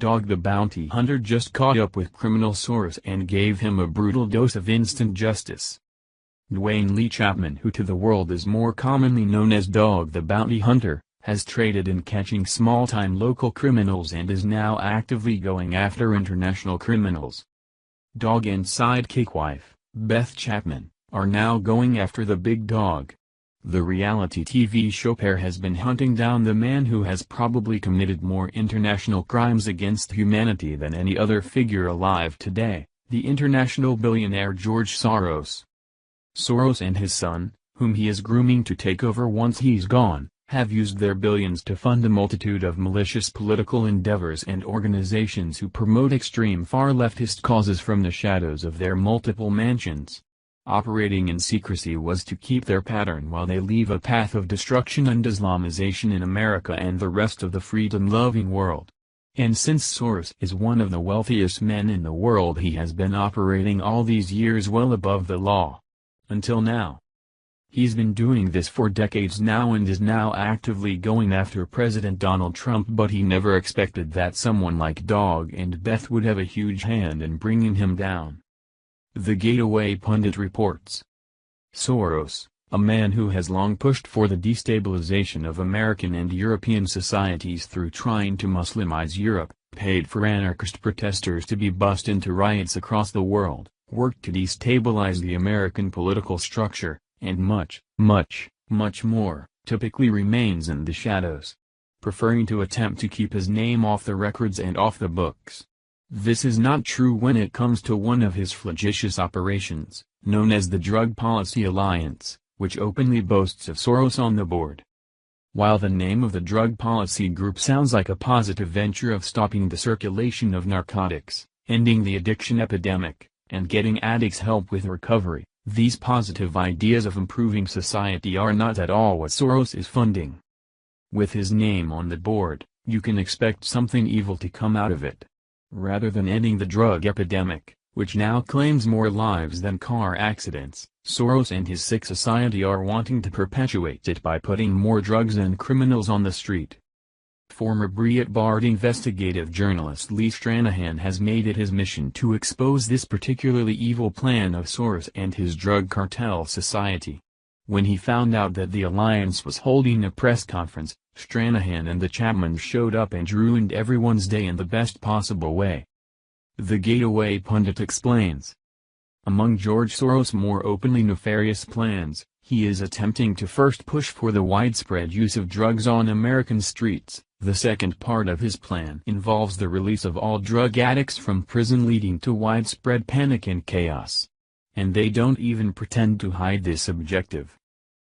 Dog the bounty hunter just caught up with criminal Soros and gave him a brutal dose of instant justice. Dwayne Lee Chapman, who to the world is more commonly known as Dog the bounty hunter, has traded in catching small-time local criminals and is now actively going after international criminals. Dog and sidekick wife, Beth Chapman, are now going after the big dog. The reality TV show pair has been hunting down the man who has probably committed more international crimes against humanity than any other figure alive today, the international billionaire George Soros. Soros and his son, whom he is grooming to take over once he's gone, have used their billions to fund a multitude of malicious political endeavors and organizations who promote extreme far-leftist causes from the shadows of their multiple mansions. Operating in secrecy was to keep their pattern while they leave a path of destruction and Islamization in America and the rest of the freedom-loving world. And since Soros is one of the wealthiest men in the world, he has been operating all these years well above the law. Until now. He's been doing this for decades now and is now actively going after President Donald Trump, but he never expected that someone like Dog and Beth would have a huge hand in bringing him down. The Gateway Pundit reports. Soros, a man who has long pushed for the destabilization of American and European societies through trying to Muslimize Europe, paid for anarchist protesters to be bussed into riots across the world, worked to destabilize the American political structure, and much more, typically remains in the shadows, preferring to attempt to keep his name off the records and off the books. This is not true when it comes to one of his flagitious operations, known as the Drug Policy Alliance, which openly boasts of Soros on the board. While the name of the Drug Policy Group sounds like a positive venture of stopping the circulation of narcotics, ending the addiction epidemic, and getting addicts help with recovery, these positive ideas of improving society are not at all what Soros is funding. With his name on the board, you can expect something evil to come out of it. Rather than ending the drug epidemic, which now claims more lives than car accidents, Soros and his sick society are wanting to perpetuate it by putting more drugs and criminals on the street. Former Breitbart investigative journalist Lee Stranahan has made it his mission to expose this particularly evil plan of Soros and his drug cartel society. When he found out that the alliance was holding a press conference, Stranahan and the Chapmans showed up and ruined everyone's day in the best possible way. The Gateway Pundit explains. Among George Soros' more openly nefarious plans, he is attempting to first push for the widespread use of drugs on American streets. The second part of his plan involves the release of all drug addicts from prison, leading to widespread panic and chaos. And they don't even pretend to hide this objective.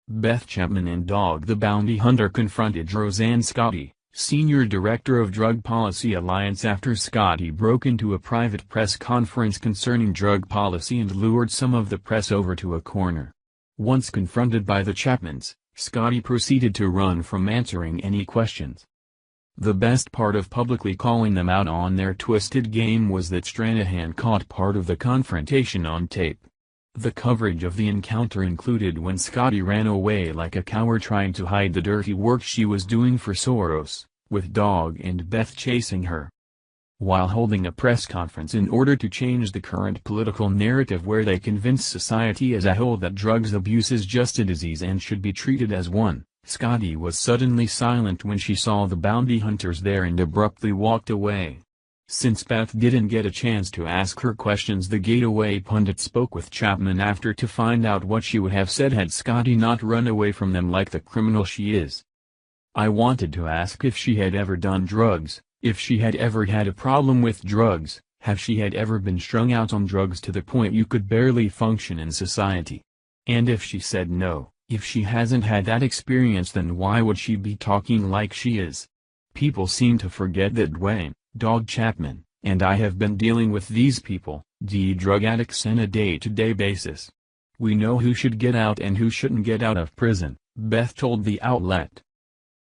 Beth Chapman and Dog the Bounty Hunter confronted Roseanne Scotti, Senior Director of Drug Policy Alliance, after Scotti broke into a private press conference concerning drug policy and lured some of the press over to a corner. Once confronted by the Chapmans, Scotti proceeded to run from answering any questions. The best part of publicly calling them out on their twisted game was that Stranahan caught part of the confrontation on tape. The coverage of the encounter included when Scotti ran away like a coward, trying to hide the dirty work she was doing for Soros, with Dog and Beth chasing her. While holding a press conference in order to change the current political narrative where they convince society as a whole that drugs abuse is just a disease and should be treated as one, Scotti was suddenly silent when she saw the bounty hunters there and abruptly walked away. Since Beth didn't get a chance to ask her questions, the Gateway Pundit spoke with Chapman after to find out what she would have said had Scotti not run away from them like the criminal she is. I wanted to ask if she had ever done drugs, if she had ever had a problem with drugs, if she had ever been strung out on drugs to the point you could barely function in society. And if she said no, if she hasn't had that experience, then why would she be talking like she is? People seem to forget that Dwayne, Dog Chapman, and I have been dealing with these people, drug addicts, on a day-to-day basis. We know who should get out and who shouldn't get out of prison, Beth told the outlet.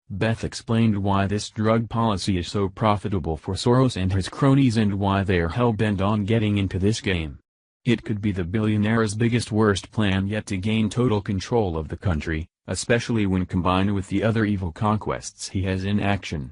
Beth explained why this drug policy is so profitable for Soros and his cronies and why they are hell-bent on getting into this game. It could be the billionaire's biggest worst plan yet to gain total control of the country, especially when combined with the other evil conquests he has in action.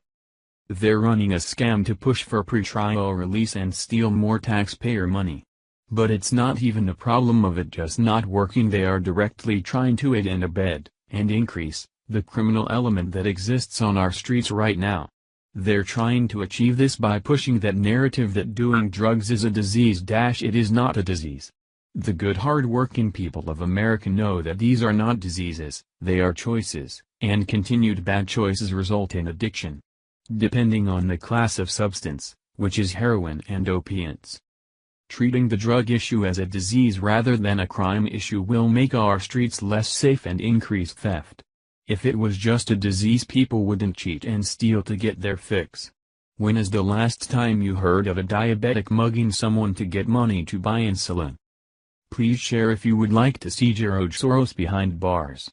They're running a scam to push for pretrial release and steal more taxpayer money. But it's not even a problem of it just not working. They are directly trying to aid and abet, and increase, the criminal element that exists on our streets right now. They're trying to achieve this by pushing that narrative that doing drugs is a disease. It is not a disease. The good hard-working people of America know that these are not diseases, they are choices, and continued bad choices result in addiction. Depending on the class of substance, which is heroin and opiates. Treating the drug issue as a disease rather than a crime issue will make our streets less safe and increase theft. If it was just a disease, people wouldn't cheat and steal to get their fix. When is the last time you heard of a diabetic mugging someone to get money to buy insulin? Please share if you would like to see George Soros behind bars.